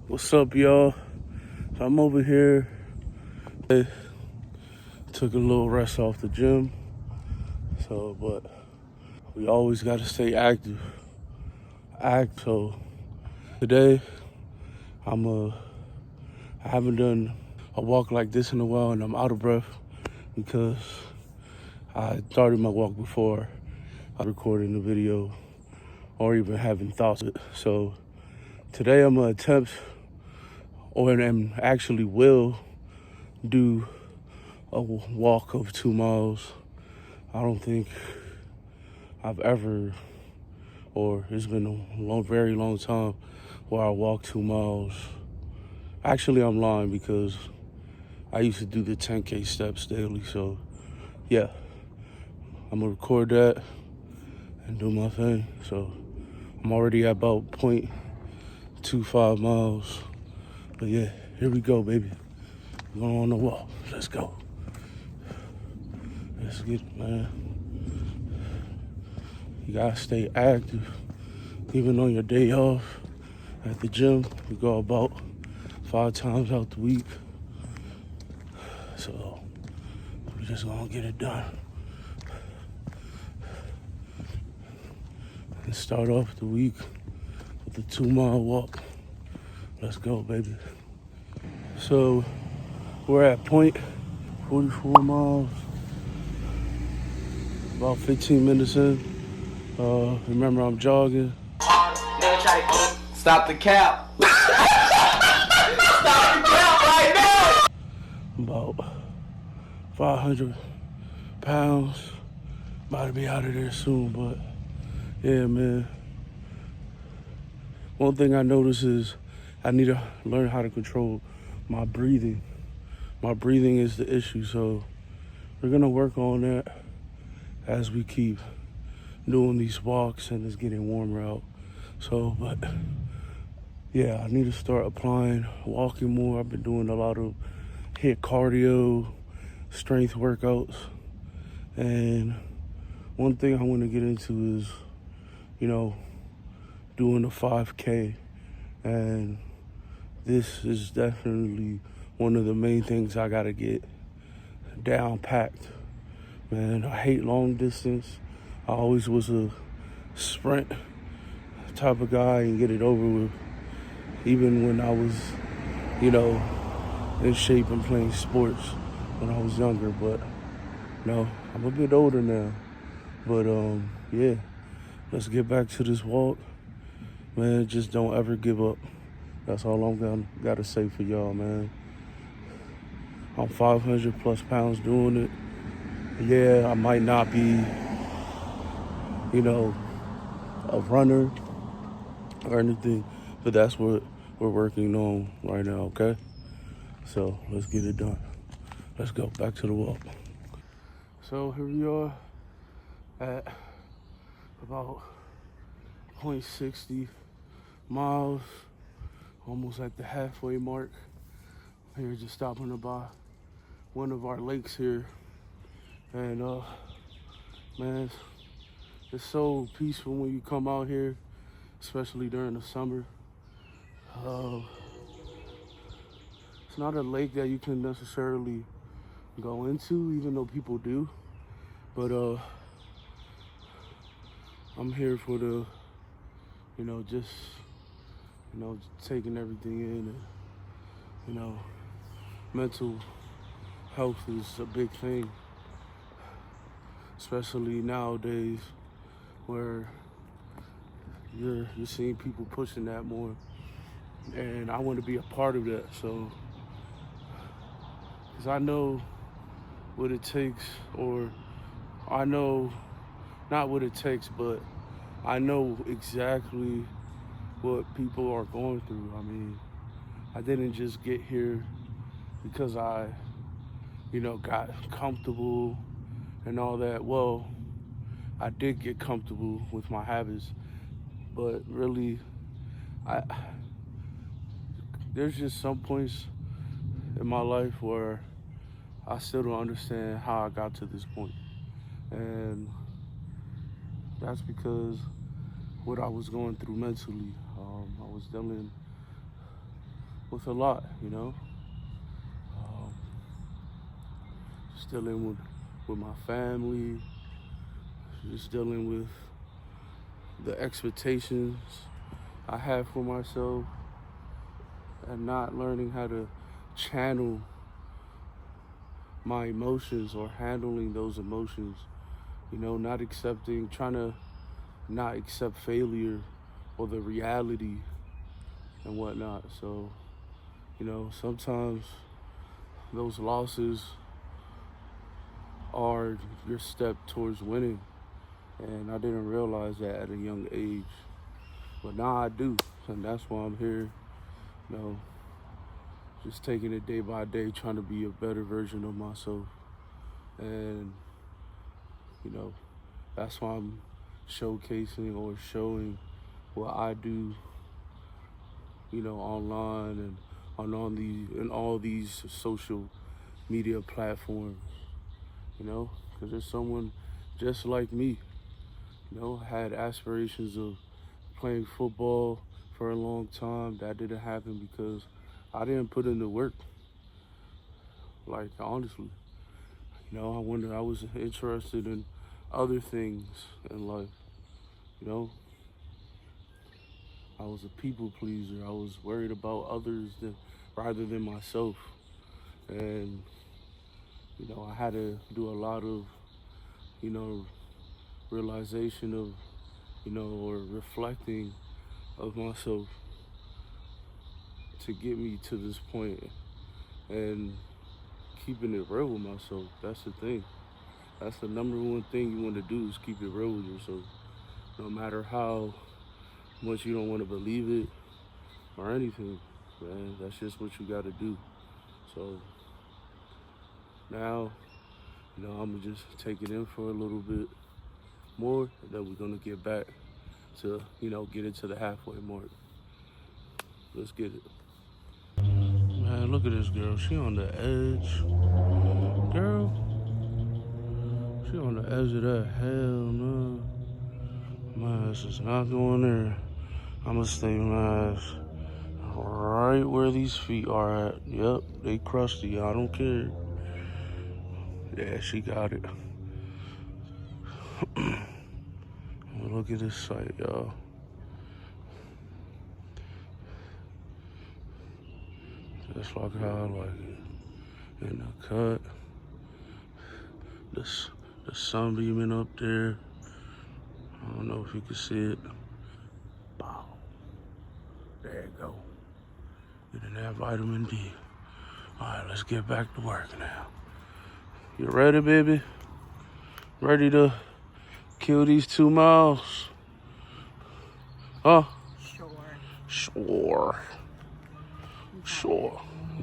What's up, y'all? So I'm over here. I took a little rest off the gym. But we always got to stay active. So today, I haven't done a walk like this in a while, and I'm out of breath because I started my walk before I recorded the video or even having thoughts of it. So today I'm gonna attempt, and actually will do a walk of 2 miles. I don't think I've ever, or it's been a very long time where I walked 2 miles. Actually, I'm lying because I used to do the 10K steps daily. So yeah, I'm gonna record that and do my thing. So I'm already at about 0.25 miles. But yeah, here we go, baby. Going on the walk. Let's go. Let's get it, man. You gotta stay active. Even on your day off at the gym, we go about 5 times out the week. So we just gonna get it done. And start off the week with a 2-mile walk. Let's go, baby. So we're at 0.44 miles, about 15 minutes in. Remember, I'm jogging. Stop the cap. Stop the cap right now. About 500 pounds. About to be out of there soon, but yeah, man. One thing I notice is I need to learn how to control my breathing. My breathing is the issue, so we're gonna work on that as we keep doing these walks and it's getting warmer out. So, but yeah, I need to start applying walking more. I've been doing a lot of HIIT cardio, strength workouts, and one thing I want to get into is, doing a 5K, and this is definitely one of the main things I gotta get down packed. Man, I hate long distance. I always was a sprint type of guy and get it over with, even when I was, in shape and playing sports when I was younger. But no, I'm a bit older now. But yeah, let's get back to this walk. Man, just don't ever give up. That's all I'm gotta say for y'all, man. I'm 500 plus pounds doing it. Yeah, I might not be, a runner or anything, but that's what we're working on right now, okay? So let's get it done. Let's go back to the walk. So here we are at about 0.60 miles, almost at the halfway mark. Here, just stopping by one of our lakes here, and man, it's so peaceful when you come out here, especially during the summer. It's not a lake that you can necessarily go into, even though people do, but I'm here for the, just, taking everything in, and, mental health is a big thing, especially nowadays where you're seeing people pushing that more, and I want to be a part of that. So, because I know what it takes, or I know not what it takes, but I know exactly what people are going through. I mean, I didn't just get here because I, got comfortable and all that. Well, I did get comfortable with my habits, but really, there's just some points in my life where I still don't understand how I got to this point. And that's because what I was going through mentally. I was dealing with a lot, you know. Just dealing with my family, just dealing with the expectations I have for myself, and not learning how to channel my emotions or handling those emotions, you know, not accepting, trying to not accept failure or the reality and whatnot. So, you know, sometimes those losses are your step towards winning. And I didn't realize that at a young age. But now I do. And that's why I'm here, you know, just taking it day by day, trying to be a better version of myself. And, you know, that's why I'm showcasing or showing what I do, you know, online and on all these social media platforms, you know, because there's someone just like me, you know, had aspirations of playing football for a long time. That didn't happen because I didn't put in the work. Like, honestly, you know, I was interested in other things in life, you know. I was a people pleaser. I was worried about others rather than myself. And, you know, I had to do a lot of, you know, realization of, you know, or reflecting of myself to get me to this point, and keeping it real with myself. That's the thing. That's the number one thing you want to do, is keep it real with yourself. No matter how much you don't want to believe it or anything, man, that's just what you got to do. So now, you know, I'm gonna just take it in for a little bit more, and then we're gonna get back to, you know, get it to the halfway mark. Let's get it. Man, look at this girl. She on the edge. Girl, she on the edge of that. Hell no. My ass is not going there. I'ma stay my ass right where these feet are at. Yep, they crusty. I don't care. Yeah, she got it. Look at this site, y'all. Just like how I like it. In the cut. The sun beaming up there. I don't know if you can see it. Bow. There you go. Getting that vitamin D. All right, let's get back to work now. You ready, baby? Ready to kill these 2 miles? Huh? Sure.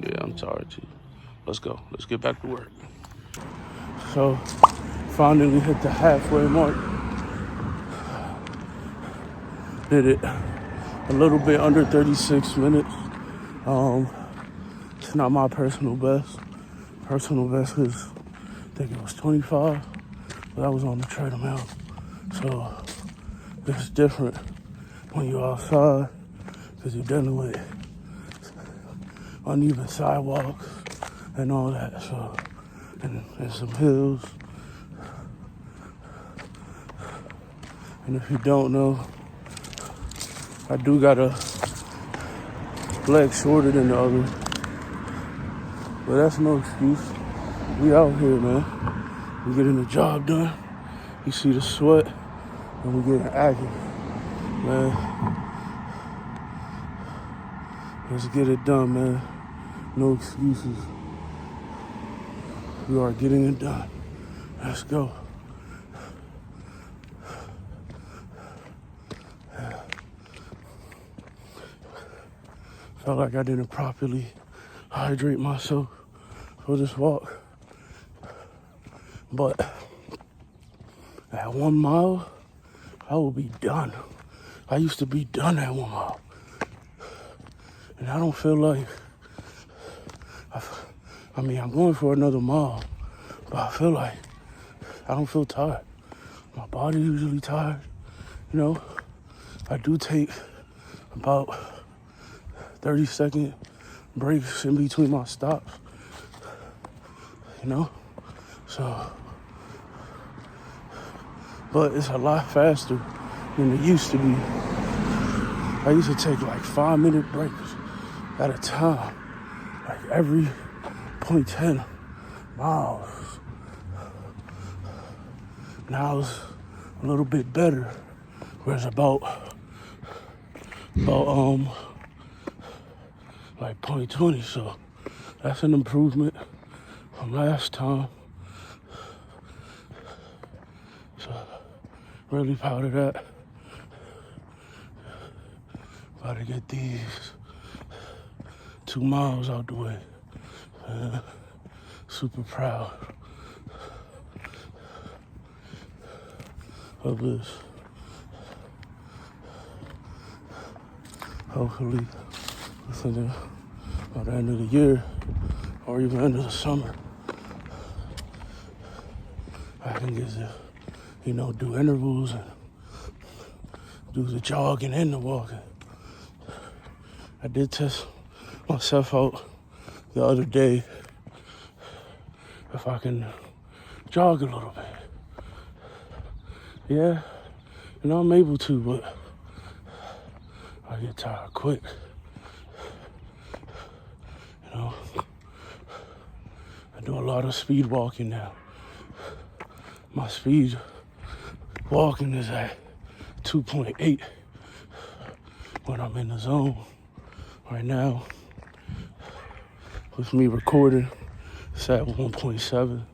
Yeah, I'm tired too. Let's go. Let's get back to work. So, finally hit the halfway mark. Did it a little bit under 36 minutes. It's not my personal best. Personal best is, I think it was 25, but that was on the treadmill. So it's different when you're outside, because you're dealing with uneven sidewalks and all that. So, and some hills. And if you don't know, I do got a leg shorter than the other, but that's no excuse. We out here, man. We getting the job done. You see the sweat, and we getting active, man. Let's get it done, man. No excuses. We are getting it done. Let's go. Felt like I didn't properly hydrate myself for this walk. But at 1 mile, I will be done. I used to be done at 1 mile. And I don't feel like, I'm going for another mile, but I feel like I don't feel tired. My body usually tired, you know. I do take about 30-second breaks in between my stops, you know? So, but it's a lot faster than it used to be. I used to take like 5-minute breaks at a time, like every 0.10 miles. Now it's a little bit better, whereas about like 0.20, so that's an improvement from last time. So really proud of that. About to get these 2 miles out the way. Super proud of this. Hopefully, within by the end of the year or even end of the summer, I can get to, do intervals and do the jogging and the walking. I did test myself out the other day if I can jog a little bit. Yeah, I'm able to, but I get tired quick. I do a lot of speed walking now. My speed walking is at 2.8 when I'm in the zone. Right now, with me recording, it's at 1.7,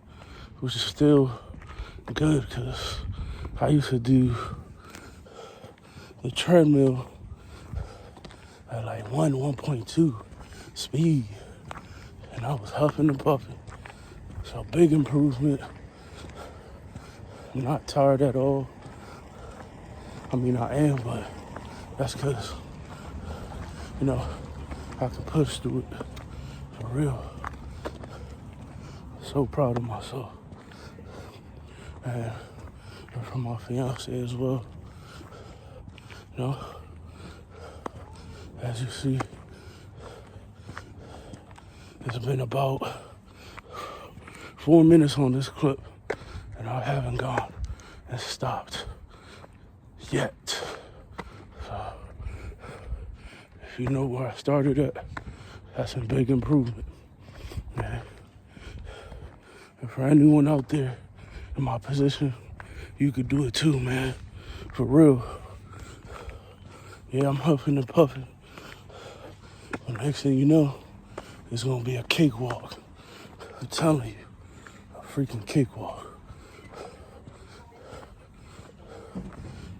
which is still good because I used to do the treadmill at like 1.2 speed, and I was huffing and puffing. So big improvement. I'm not tired at all. I mean, I am, but that's because, I can push through it for real. So proud of myself. And from my fiance as well. As you see, it's been about 4 minutes on this clip, and I haven't gone and stopped yet. So, if you know where I started at, that's a big improvement, man. And for anyone out there in my position, you could do it too, man. For real. Yeah, I'm huffing and puffing. But next thing you know, it's gonna be a cakewalk. I'm telling you, a freaking cakewalk.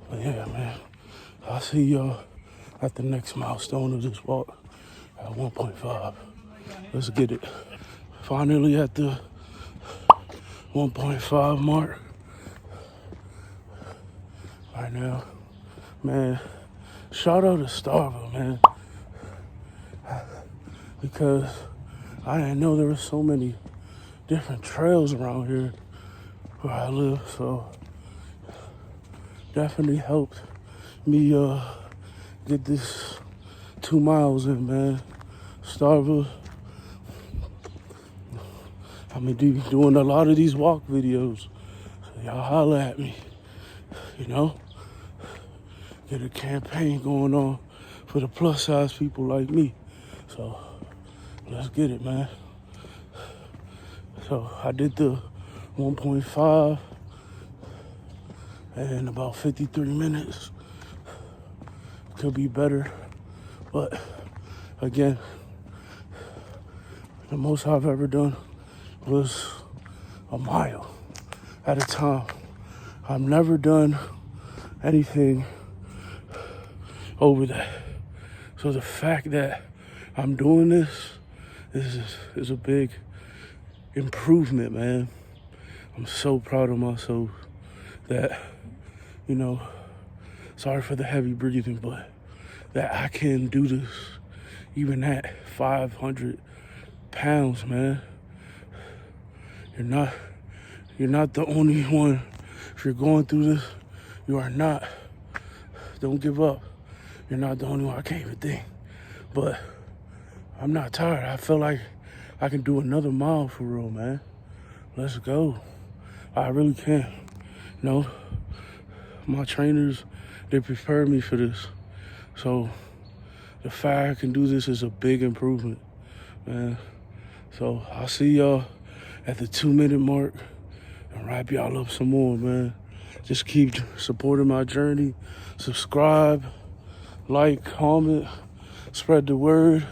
But yeah, man, I'll see y'all at the next milestone of this walk at 1.5. Let's get it. Finally at the 1.5 mark. Right now, man, shout out to Starva, man. Because I didn't know there were so many different trails around here where I live, so definitely helped me get this 2 miles in, man. Starva, I'm gonna be doing a lot of these walk videos, so y'all holla at me, Get a campaign going on for the plus size people like me. So let's get it, man. So I did the 1.5 in about 53 minutes. Could be better, but again, the most I've ever done was a mile at a time. I've never done anything over that. So the fact that I'm doing this is a big improvement, man. I'm so proud of myself that, sorry for the heavy breathing, but that I can do this even at 500 pounds, man. You're not the only one. If you're going through this, you are not. Don't give up. You're not the only one. I can't even think. But I'm not tired. I feel like I can do another mile for real, man. Let's go. I really can. You know, my trainers, they prepared me for this. So the fact I can do this is a big improvement, man. So I'll see y'all at the 2-minute mark and wrap y'all up some more, man. Just keep supporting my journey. Subscribe, like, comment, spread the word.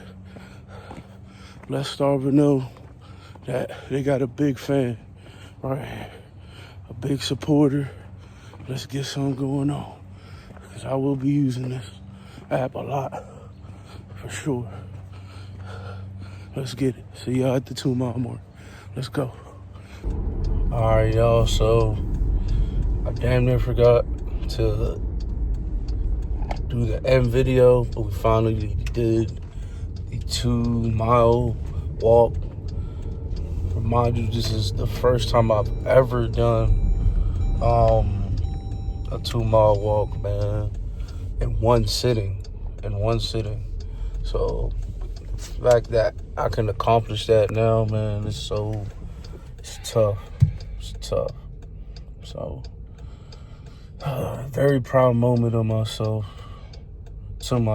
Let Starver know that they got a big fan right here, a big supporter. Let's get something going on, because I will be using this app a lot, for sure. Let's get it. See y'all at the 2-mile mark. Let's go. All right, y'all, so I damn near forgot to do the end video, but we finally did the 2-mile walk. Remind you, this is the first time I've ever done a 2-mile walk, man, in one sitting. So the fact that I can accomplish that now, man, it's tough. It's tough. So very proud moment of myself, and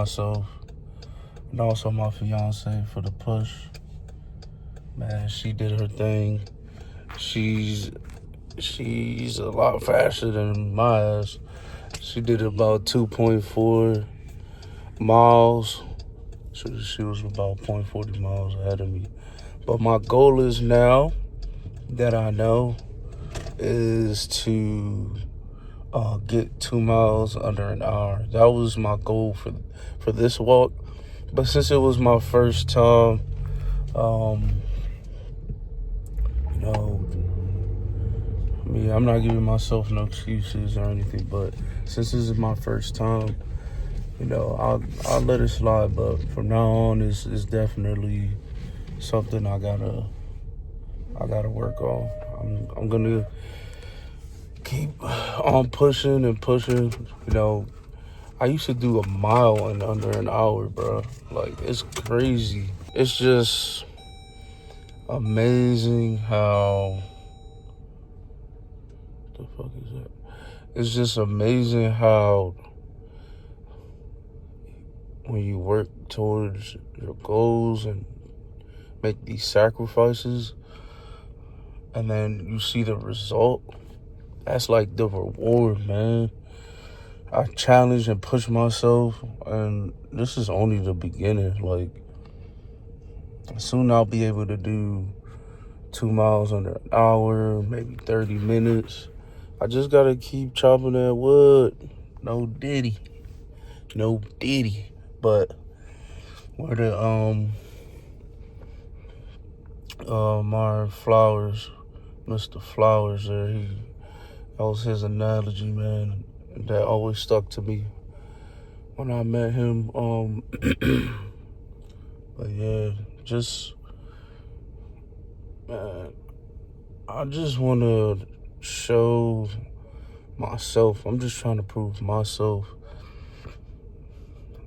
also my fiance for the push. Man, she did her thing. She's a lot faster than my ass. She did about 2.4 miles. So she was about 0.40 miles ahead of me. But my goal is now that I know is to get 2 miles under an hour. That was my goal for this walk. But since it was my first time, I'm not giving myself no excuses or anything, but since this is my first time, I'll let it slide. But from now on, it's definitely something I gotta work on. I'm gonna keep on pushing and pushing. I used to do a mile in under an hour, bro. Like, it's crazy. It's just amazing how. The fuck is that? It's just amazing how when you work towards your goals and make these sacrifices, and then you see the result, that's like the reward, man. I challenge and push myself, and this is only the beginning. Like, soon I'll be able to do 2 miles under an hour, maybe 30 minutes. I just gotta keep chopping that wood. No diddy. But where the my Flowers, Mr. Flowers there, that was his analogy, man. That always stuck to me when I met him. But yeah, man, I just want to show myself. I'm just trying to prove myself.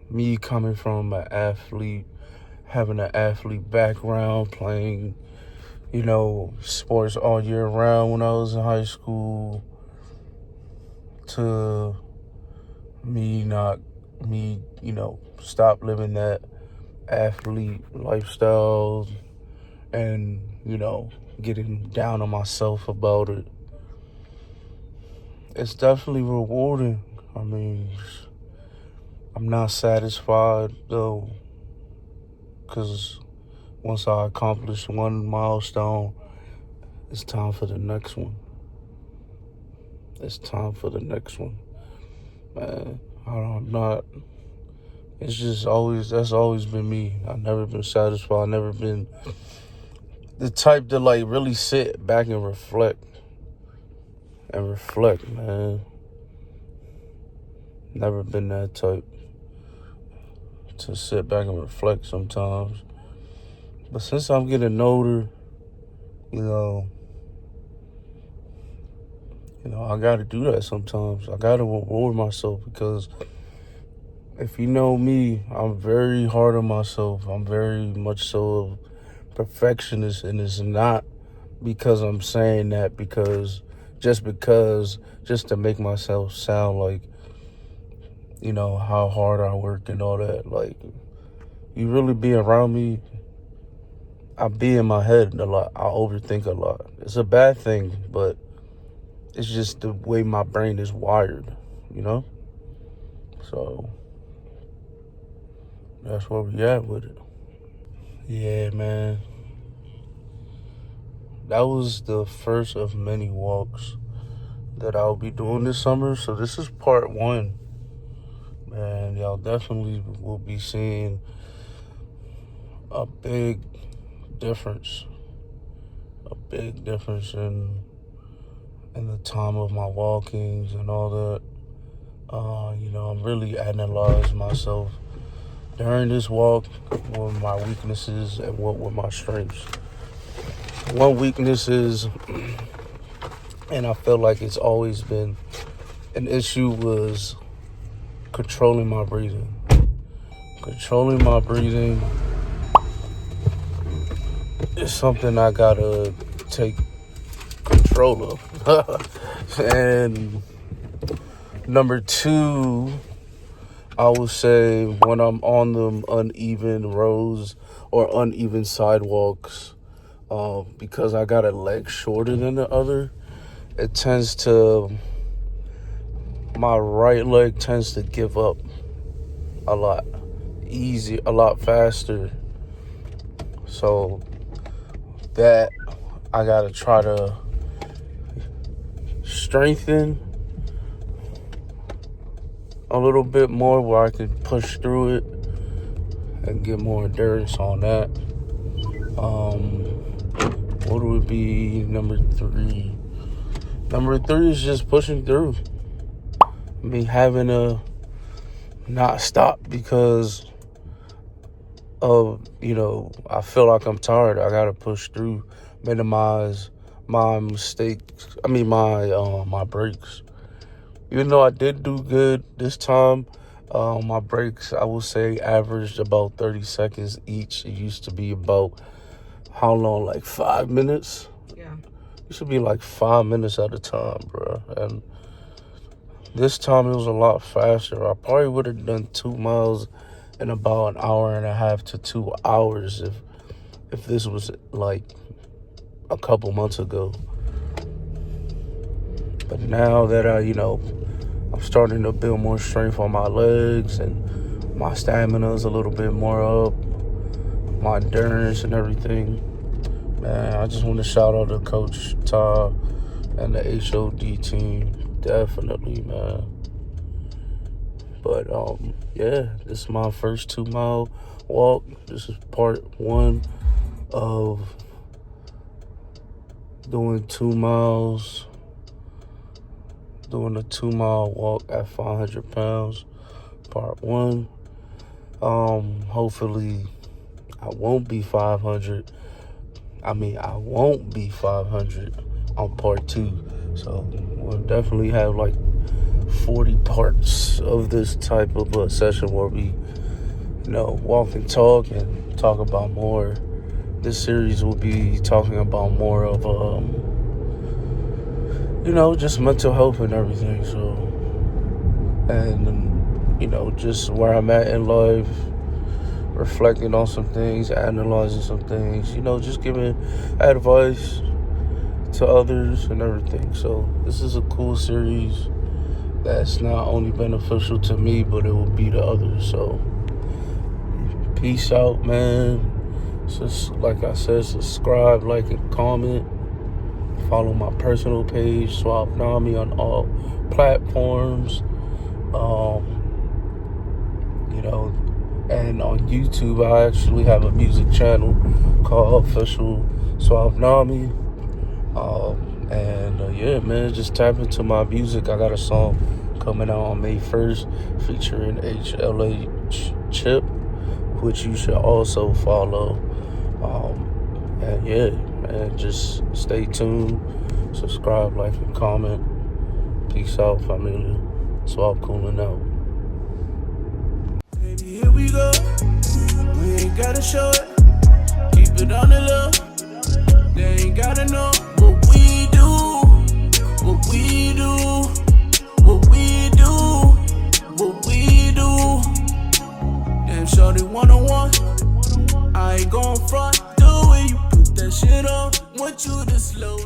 Me coming from an athlete, having an athlete background, playing, sports all year round when I was in high school, to me stop living that athlete lifestyle and, getting down on myself about it. It's definitely rewarding. I mean, I'm not satisfied though, because once I accomplish one milestone, it's time for the next one. Man, it's just that's always been me. I've never been satisfied. I've never been the type to like really sit back and reflect, man. Never been that type to sit back and reflect sometimes. But since I'm getting older, I gotta do that sometimes. I gotta reward myself, because if you know me, I'm very hard on myself. I'm very much so a perfectionist, and it's not because I'm saying that just to make myself sound like, how hard I work and all that. Like, you really be around me, I be in my head a lot. I overthink a lot. It's a bad thing, but it's just the way my brain is wired, you know? So that's where we at with it. Yeah, man. That was the first of many walks that I'll be doing this summer. So this is part one. Man, y'all definitely will be seeing a big difference. A big difference in the time of my walkings and all that. I'm really analyzing myself during this walk, what were my weaknesses and what were my strengths. One weakness is, and I feel like it's always been an issue, was controlling my breathing. Controlling my breathing is something I gotta take control of. And number two, I would say when I'm on them uneven roads or uneven sidewalks, because I got a leg shorter than the other, my right leg tends to give up a lot faster. So that I gotta try to strengthen a little bit more where I can push through it and get more endurance on that. What would be number three? Number three is just pushing through. Having to not stop because of, I feel like I'm tired. I gotta push through, minimize my mistakes. My breaks. Even though I did do good this time, my breaks, I will say, averaged about 30 seconds each. It used to be about, how long, like 5 minutes? Yeah. It should be like 5 minutes at a time, bro. And this time it was a lot faster. I probably would have done 2 miles in about an hour and a half to 2 hours if this was like a couple months ago. But now that I'm starting to build more strength on my legs and my stamina is a little bit more up, my endurance and everything, man, I just want to shout out to Coach Todd and the HOD team. Definitely, man. But this is my first 2 mile walk. This is part one of doing 2 miles, doing a 2 mile walk at 500 pounds. Part one. Hopefully I won't be 500. I won't be 500 on part two. So we'll definitely have like 40 parts of this type of a session where we, walk and talk about more. This series will be talking about more of, just mental health and everything. So, and, just where I'm at in life, reflecting on some things, analyzing some things, just giving advice to others and everything. So this is a cool series that's not only beneficial to me, but it will be to others. So peace out, man. Just like I said, subscribe, like, and comment. Follow my personal page, Swap Nami, on all platforms. And on YouTube, I actually have a music channel called Official Swap Nami. Man, just tap into my music. I got a song coming out on May 1st featuring HLH Chip, which you should also follow. Just stay tuned, subscribe, like, and comment. Peace out, familia. Swap cooling out. Here we go. We ain't gotta show it. Keep it on the low. They ain't gotta know what we do. What we do. What we do. What we do. Damn shorty 101. I ain't gon' front. The way you put that shit on. Want you to slow